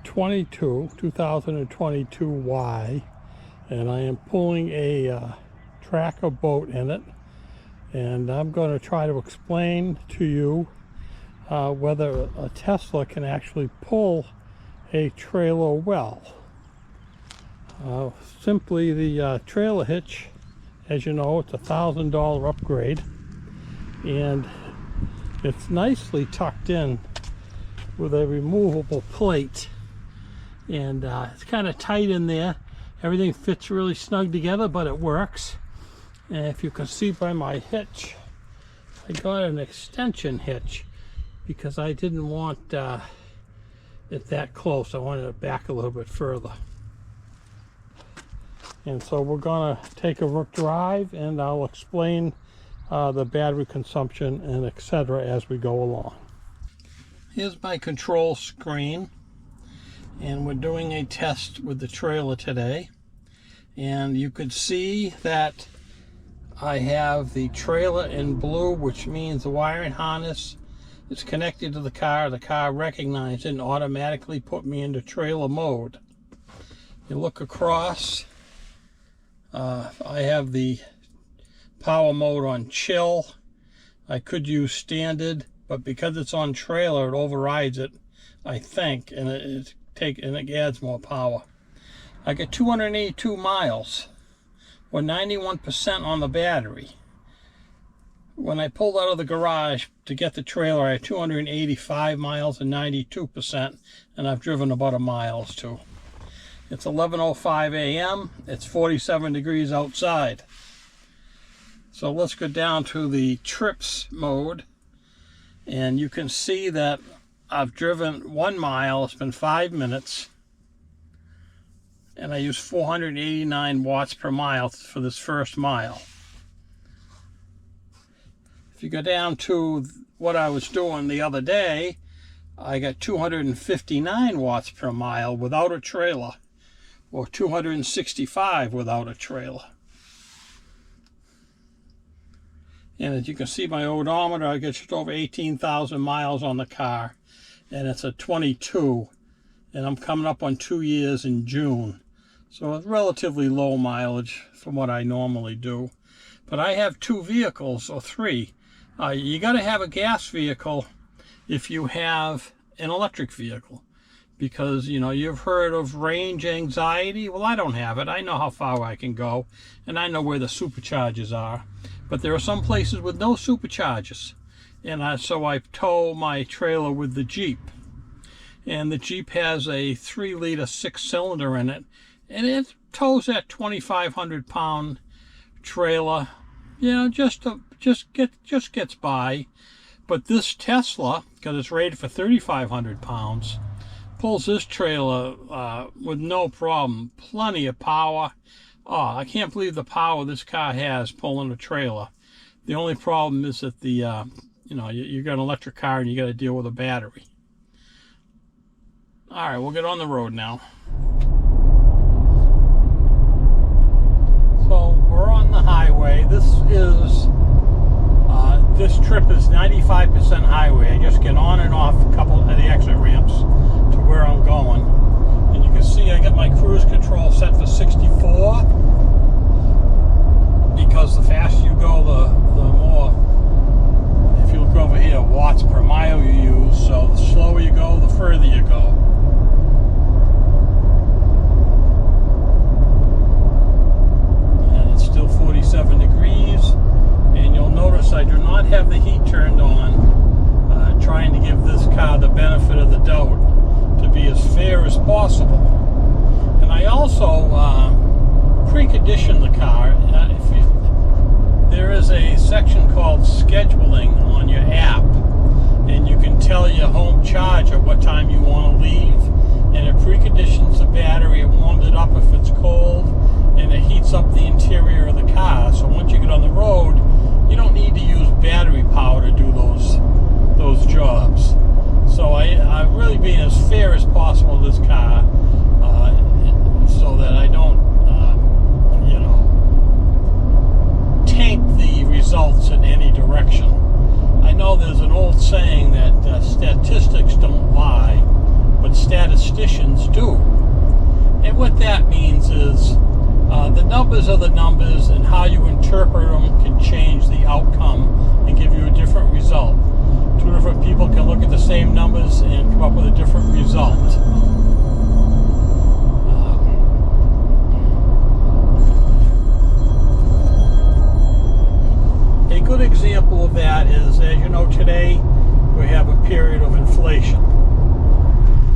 2022Y, and I am pulling a tracker boat in it, and I'm going to try to explain to you whether a Tesla can actually pull a trailer well. Simply the trailer hitch, as you know, it's a $1,000 upgrade, and it's nicely tucked in with a removable plate, and it's kind of tight in there. Everything fits really snug together, but it works. And if you can see by my hitch, I got an extension hitch because I didn't want it that close. I wanted it back a little bit further. And so we're gonna take a drive, and I'll explain the battery consumption and etc. as we go along. Here's my control screen, and we're doing a test with the trailer today. And you could see that I have the trailer in blue, which means the wiring harness is connected to the car. The car recognized it and automatically put me into trailer mode. You look across, I have the power mode on chill. I could use standard, but because it's on trailer, it overrides it, I think, and it adds more power. I got 282 miles, or 91% on the battery. When I pulled out of the garage to get the trailer, I had 285 miles and 92%, and I've driven about a mile too. It's 11:05 a.m. It's 47 degrees outside. So let's go down to the trips mode, and you can see that I've driven 1 mile. It's been 5 minutes, and I use 489 watts per mile for this first mile. If you go down to what I was doing the other day, I got 259 watts per mile without a trailer, or 265 without a trailer. And as you can see, my odometer, I get just over 18,000 miles on the car, and it's a 22, and I'm coming up on 2 years in June. So it's relatively low mileage from what I normally do. But I have 2 vehicles, or 3. You got to have a gas vehicle if you have an electric vehicle, because, you know, you've heard of range anxiety. Well, I don't have it. I know how far I can go, and I know where the superchargers are. But there are some places with no superchargers, and so I tow my trailer with the Jeep. And the Jeep has a 3-liter 6-cylinder in it, and it tows that 2,500 pound trailer, you know, just gets by. But this Tesla, because it's rated for 3,500 pounds, pulls this trailer with no problem. Plenty of power. Oh, I can't believe the power this car has pulling a trailer. The only problem is that the you know, you got an electric car and you got to deal with a battery. All right, we'll get on the road now. So we're on the highway. This trip is 95% highway. I just get on and off a couple of the exit ramps to where I'm going. And you can see I got my cruise control set for 64, because the faster you go, the more, if you look over here, watts per mile you use. So the slower you go, the further you go. And it's still 47 degrees. And you'll notice I do not have the heat turned on, trying to give this car the benefit of the doubt to be as fair as possible. And I also pre-conditioned the car. There is a section called scheduling on your app, and you can tell your home charger what time you want to leave, and it preconditions the battery. It warms it up if it's cold, and it heats up the interior of the car. So once you get on the road, you don't need to use battery power to do those jobs. So I'm really being as fair as possible to this car, so that I don't, you know, taint the results in any direction. I know there's an old saying that statistics don't lie, but statisticians statisticians do. And what that means is the numbers are the numbers, and how you interpret them can change the outcome and give you a different result. Two different people can look at the same numbers and come up with a different result. A good example of that is, as you know, today we have a period of inflation.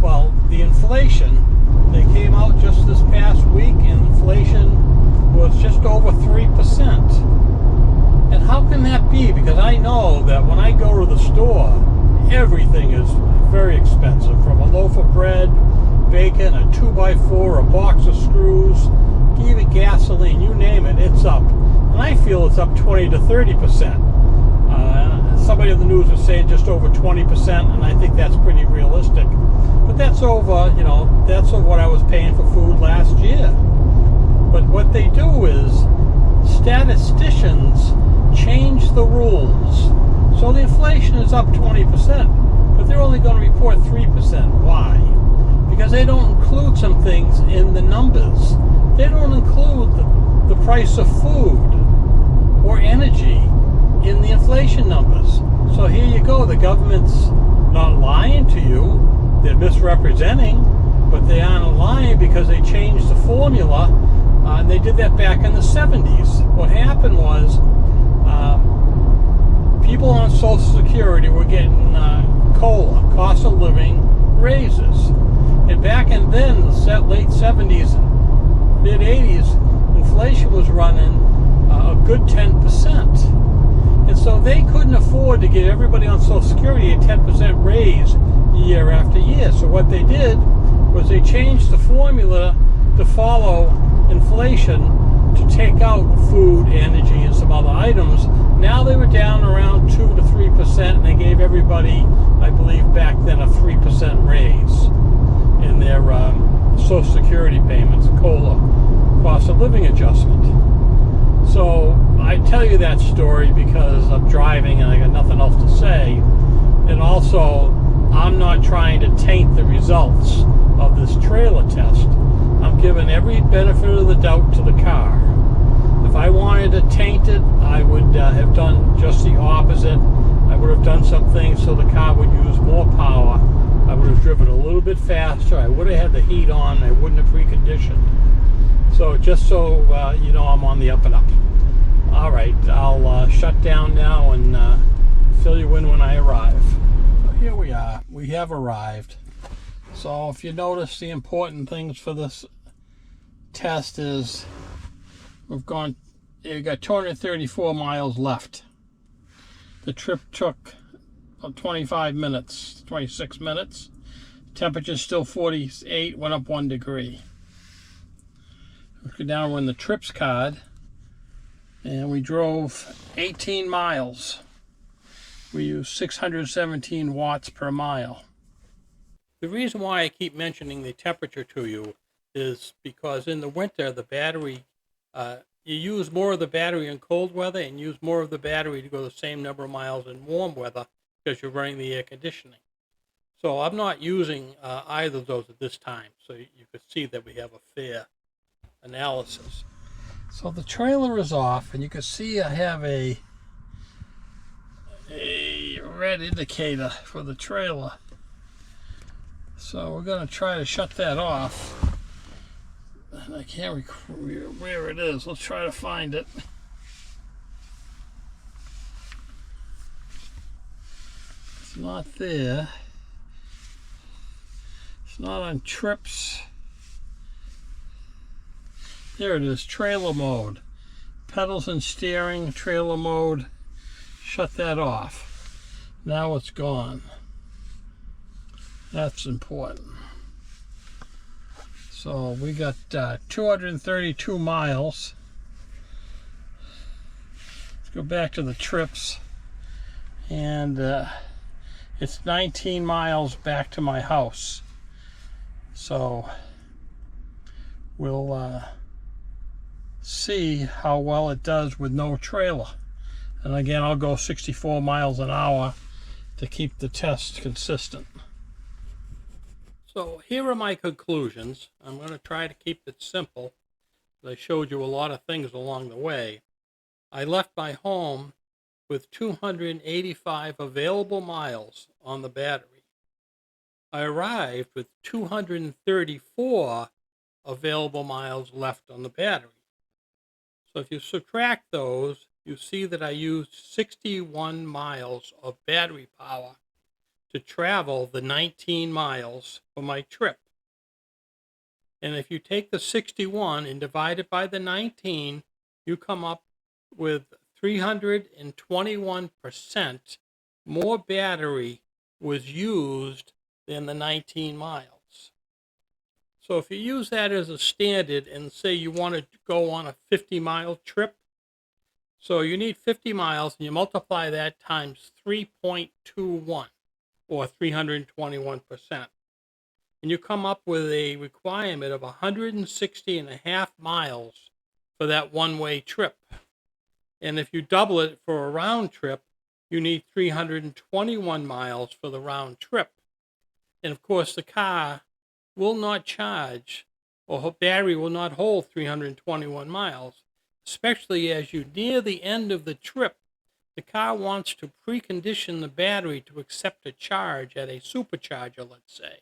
Well, the inflation, they came out just this past week, and inflation was just over 3%. And how can that be? Because I know that when I go to the store, everything is very expensive. From a loaf of bread, bacon, a 2x4, a box of screws, even gasoline, you name it, it's up. And I feel it's up 20 to 30%. Somebody in the news was saying just over 20%, and I think that's pretty realistic. But that's over, that's what I was paying for food last year. But what they do is, statisticians change the rules. So the inflation is up 20%, but they're only going to report 3%. Why? Because they don't include some things in the numbers. They don't include the price of food or energy in the inflation numbers. So here you go, the government's not lying to you, they're misrepresenting, but they aren't lying because they changed the formula, and they did that back in the 70s. What happened was, people on Social Security were getting COLA, cost of living raises. And back in then, the late 70s, mid 80s, inflation was running a good 10%. And so they couldn't afford to give everybody on Social Security a 10% raise year after year. So what they did was they changed the formula to follow inflation to take out food, energy, and some other items. Now they were down around 2 to 3%, and they gave everybody, I believe back then, a 3% raise in their Social Security payments, COLA, cost of living adjustment. So I tell you that story because I'm driving and I got nothing else to say. And also, I'm not trying to taint the results of this trailer test. I'm giving every benefit of the doubt to the car. If I wanted to taint it, I would have done just the opposite. I would have done some things so the car would use more power. I would have driven a little bit faster. I would have had the heat on. I wouldn't have preconditioned. So just so you know, I'm on the up and up. All right, I'll shut down now and fill you in when I arrive. So here we are. We have arrived. So if you notice, the important things for this test is you've got 234 miles left. The trip took about 25 minutes, 26 minutes. Temperature's still 48, went up 1 degree. Now we're in the trips card, and we drove 18 miles. We used 617 watts per mile. The reason why I keep mentioning the temperature to you is because in the winter, the battery, you use more of the battery in cold weather and use more of the battery to go the same number of miles in warm weather because you're running the air conditioning. So I'm not using either of those at this time, so you could see that we have a fair analysis. So the trailer is off, and you can see I have a red indicator for the trailer. So we're going to try to shut that off. And I can't recall where it is. Let's try to find it. It's not there. It's not on trips. There it is, trailer mode. Pedals and steering, trailer mode. Shut that off. Now it's gone. That's important. So we got 232 miles. Let's go back to the trips. And it's 19 miles back to my house. So we'll see how well it does with no trailer. And again, I'll go 64 miles an hour to keep the test consistent. So here are my conclusions. I'm going to try to keep it simple. I showed you a lot of things along the way. I left my home with 285 available miles on the battery. I arrived with 234 available miles left on the battery. So if you subtract those, you see that I used 61 miles of battery power to travel the 19 miles for my trip. And if you take the 61 and divide it by the 19, you come up with 321% more battery was used than the 19 miles. So if you use that as a standard and say you want to go on a 50-mile trip, so you need 50 miles and you multiply that times 3.21 or 321%. And you come up with a requirement of 160.5 miles for that one-way trip. And if you double it for a round trip, you need 321 miles for the round trip. And of course, the car will not charge, or her battery will not hold 321 miles, especially as you near the end of the trip. The car wants to precondition the battery to accept a charge at a supercharger, let's say.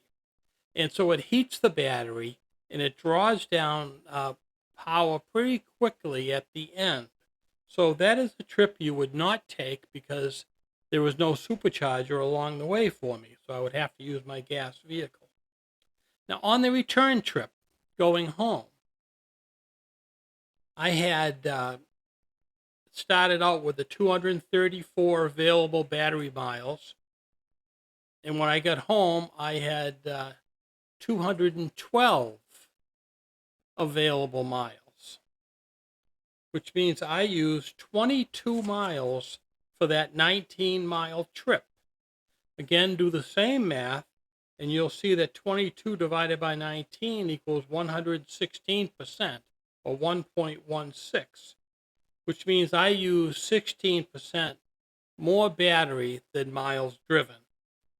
And so it heats the battery and it draws down power pretty quickly at the end. So that is a trip you would not take because there was no supercharger along the way for me. So I would have to use my gas vehicle. Now on the return trip going home, I had started out with the 234 available battery miles. And when I got home, I had 212 available miles, which means I used 22 miles for that 19-mile trip. Again, do the same math, and you'll see that 22 divided by 19 equals 116%, or 1.16, which means I use 16% more battery than miles driven.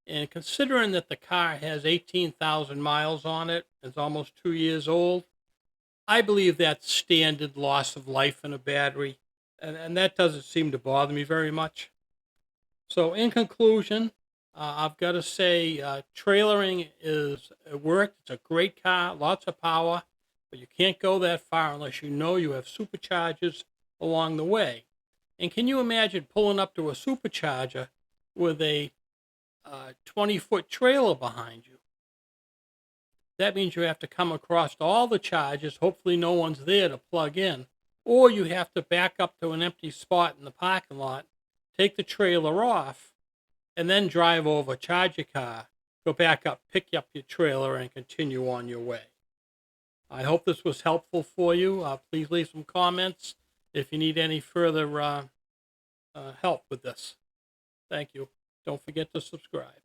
And considering that the car has 18,000 miles on it, it's almost 2 years old, I believe that's standard loss of life in a battery, and that doesn't seem to bother me very much. So in conclusion, I've got to say trailering worked. It's a great car, lots of power, but you can't go that far unless you know you have superchargers along the way. And can you imagine pulling up to a supercharger with a 20-foot trailer behind you? That means you have to come across all the chargers. Hopefully no one's there to plug in. Or you have to back up to an empty spot in the parking lot, take the trailer off, and then drive over, charge your car, go back up, pick up your trailer, and continue on your way. I hope this was helpful for you. Please leave some comments if you need any further help with this. Thank you. Don't forget to subscribe.